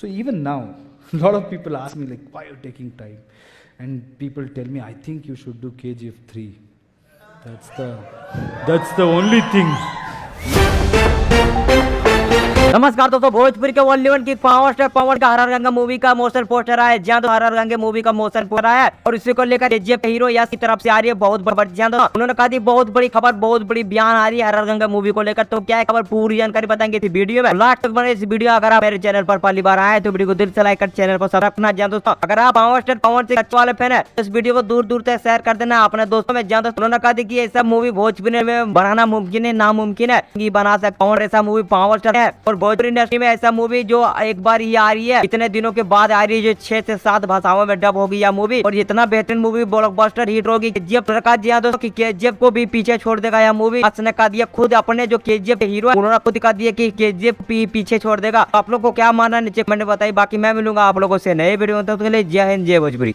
So even now, a lot of people ask me like, why are you taking time? And people tell me, I think you should do KGF 3. That's the only thing. नमस्कार दोस्तों, भोजपुरी के only one की power star पवन का हर Ganga movie का motion poster आया। जहाँ तो हर Ganga movie का मोशन पोस्टर आया और इसी को लेकर केजीएफ हीरो यस की तरफ से आ रही है बहुत बड़ी। उन्होंने कहा थी बहुत बड़ी खबर, बहुत बड़ी बयान आ रही है हर गंगा मूवी को लेकर। तो क्या है खबर, पूरी जानकारी बताएंगे इस वीडियो में। लास्ट तक बने इस वीडियो। अगर आप मेरे चैनल पर पहली बार आए तो वीडियो को दिल से लाइक कर चैनल पर सब्सक्राइब करना। जान दोस्तों, अगर आप पावर स्टार पवन से अच्छे वाले फैन है तो इस वीडियो को दूर दूर तक शेयर कर देना अपने दोस्तों में। जान दोस्तों, उन्होंने कहा थी कि ऐसा मूवी भोजपुरी में बनाना मुमकिन है, नामुमकिन है बना सकता हूँ। ऐसा मूवी पावर स्टार है और भोजपुरी इंडस्ट्री में ऐसा मूवी जो एक बार ही आ रही है, इतने दिनों के बाद आ रही है, जो 6 से 7 भाषाओं में डब होगी यह मूवी। और इतना बेहतरीन मूवी ब्लॉकबस्टर हिट होगी। केजीएफ रखा दिया दोस्तों कि केजीएफ को भी पीछे छोड़ देगा यह मूवी। ने कहा दिया खुद अपने जो केजीएफ हीरो है उन्होंने खुद कहा दिया कि केजीएफ पीछे छोड़ देगा। आप लोग को क्या मानना नीचे कमेंट में बताइए। बाकी मैं मिलूंगा आप लोगों से नए वीडियो में। तब तक के लिए जय हिंद, जय भोजपुरी।